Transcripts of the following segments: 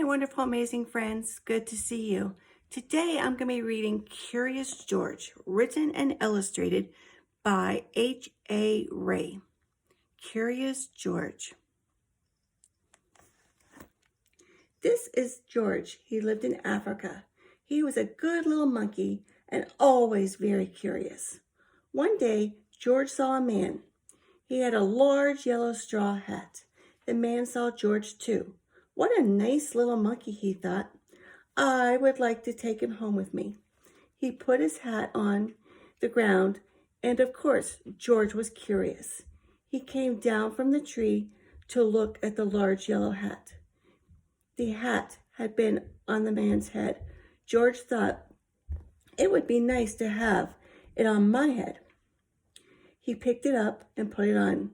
my wonderful, amazing friends. Good to see you. Today I'm going to be reading Curious George, written and illustrated by H.A. Rey. Curious George. This is George. He lived in Africa. He was a good little monkey and always very curious. One day, George saw a man. He had a large yellow straw hat. The man saw George too. What a nice little monkey, he thought. I would like to take him home with me. He put his hat on the ground, and of course, George was curious. He came down from the tree to look at the large yellow hat. The hat had been on the man's head. George thought it would be nice to have it on my head. He picked it up and put it on.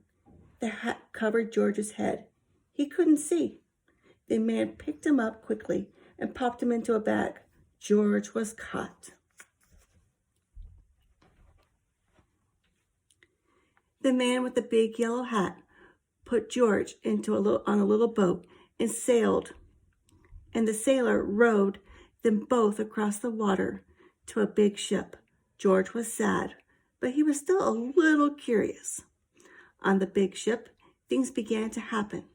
The hat covered George's head. He couldn't see. The man picked him up quickly and popped him into a bag. George was caught. The man with the big yellow hat put George on a little boat and sailed. And the sailor rowed them both across the water to a big ship. George was sad, but he was still a little curious. On the big ship, things began to happen.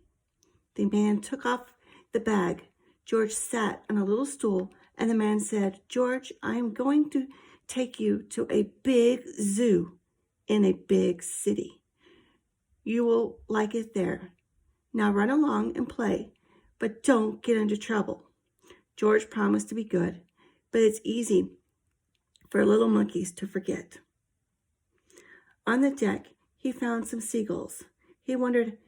The man took off the bag. George sat on a little stool, and the man said, "George, I am going to take you to a big zoo in a big city. You will like it there. Now run along and play, but don't get into trouble." George promised to be good, but it's easy for little monkeys to forget. On the deck, he found some seagulls. He wondered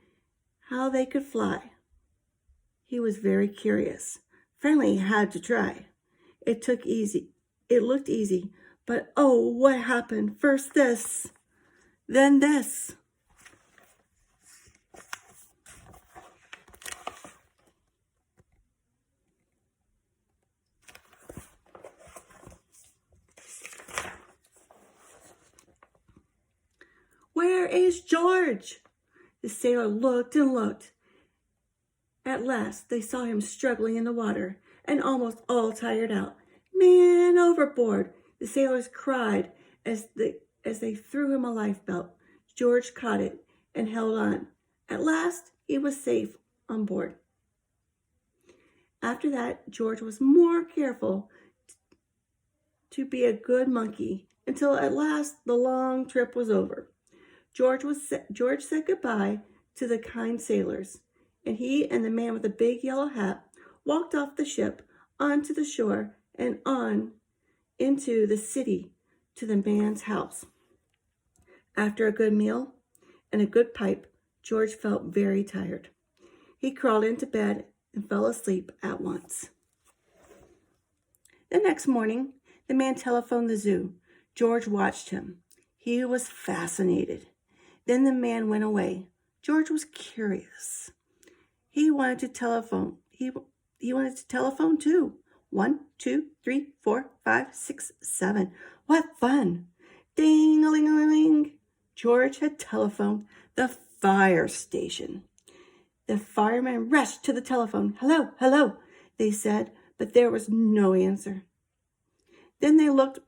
how they could fly. He was very curious. Finally, he had to try. It looked easy, but oh, what happened? First this, then this. Where is George? The sailor looked and looked. At last, they saw him struggling in the water and almost all tired out. "Man overboard!" the sailors cried as they threw him a lifebelt. George caught it and held on. At last, he was safe on board. After that, George was more careful to be a good monkey until at last the long trip was over. George said goodbye to the kind sailors, and he and the man with the big yellow hat walked off the ship onto the shore and on into the city to the man's house. After a good meal and a good pipe, George felt very tired. He crawled into bed and fell asleep at once. The next morning, the man telephoned the zoo. George watched him. He was fascinated. Then the man went away. George was curious. He wanted to telephone. He wanted to telephone too. 1, 2, 3, 4, 5, 6, 7. What fun! Ding-a-ling-a-ling. George had telephoned the fire station. The firemen rushed to the telephone. "Hello, hello," they said, but there was no answer. Then they looked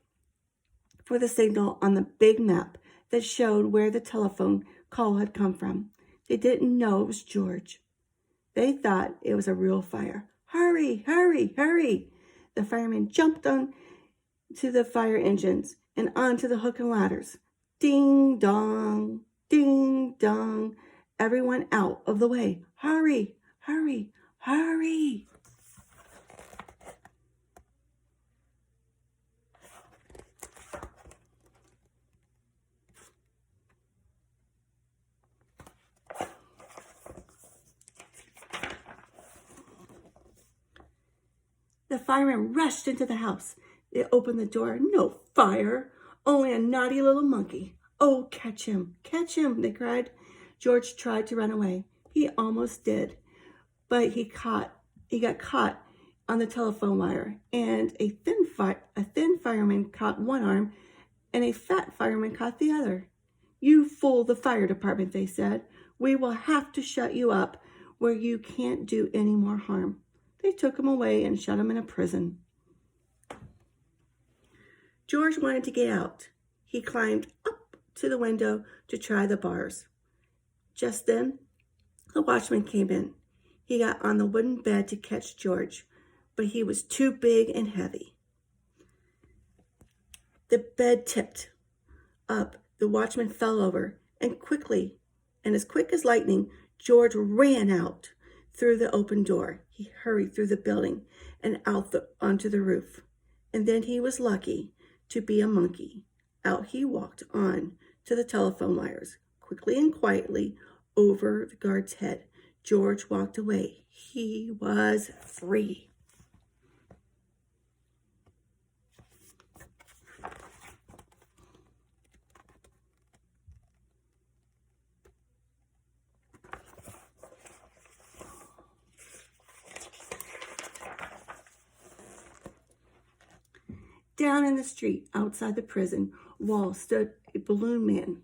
for the signal on the big map that showed where the telephone call had come from. They didn't know it was George. They thought it was a real fire. "Hurry, hurry, hurry!" The firemen jumped on to the fire engines and onto the hook and ladders. Ding dong, ding dong. Everyone out of the way. Hurry, hurry, hurry. The firemen rushed into the house. They opened the door. No fire, only a naughty little monkey. "Oh, catch him, they cried. George tried to run away. He almost did, but he got caught on the telephone wire, and a thin fireman caught one arm, and a fat fireman caught the other. "You fool the fire department," they said. "We will have to shut you up where you can't do any more harm." They took him away and shut him in a prison. George wanted to get out. He climbed up to the window to try the bars. Just then, the watchman came in. He got on the wooden bed to catch George, but he was too big and heavy. The bed tipped up. The watchman fell over, and as quick as lightning, George ran out through the open door. He hurried through the building and out onto the roof. And then he was lucky to be a monkey. Out he walked on to the telephone wires, quickly and quietly over the guard's head. George walked away. He was free. Down in the street outside the prison wall stood a balloon man.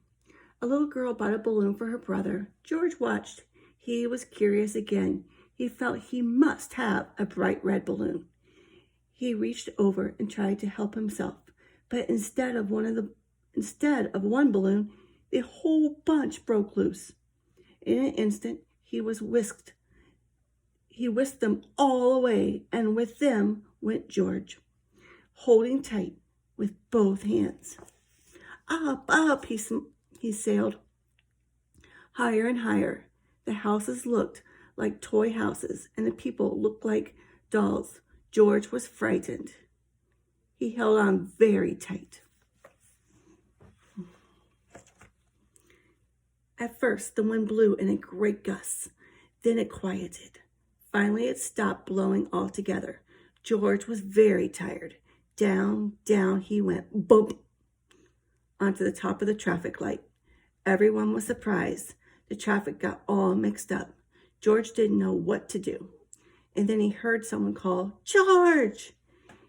A little girl bought a balloon for her brother. George watched. He was curious again. He felt he must have a bright red balloon. He reached over and tried to help himself, but instead of one balloon, the whole bunch broke loose. In an instant, he whisked them all away, and with them went George, holding tight with both hands. Up, up, he sailed. Higher and higher. The houses looked like toy houses, and the people looked like dolls. George was frightened. He held on very tight. At first, the wind blew in a great gust. Then it quieted. Finally, it stopped blowing altogether. George was very tired. Down, down he went, bump, onto the top of the traffic light. Everyone was surprised. The traffic got all mixed up. George didn't know what to do. And then he heard someone call, "George!"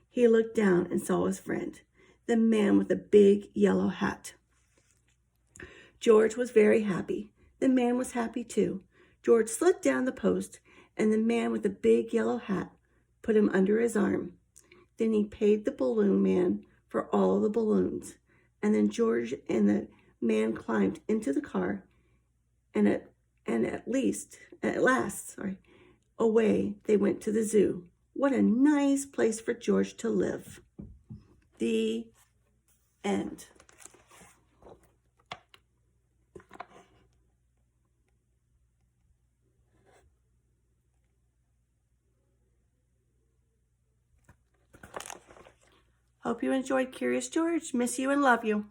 He looked down and saw his friend, the man with the big yellow hat. George was very happy. The man was happy too. George slid down the post, and the man with the big yellow hat put him under his arm. Then he paid the balloon man for all the balloons. And then George and the man climbed into the car, and at last, away they went to the zoo. What a nice place for George to live. The end. Hope you enjoyed Curious George. Miss you and love you.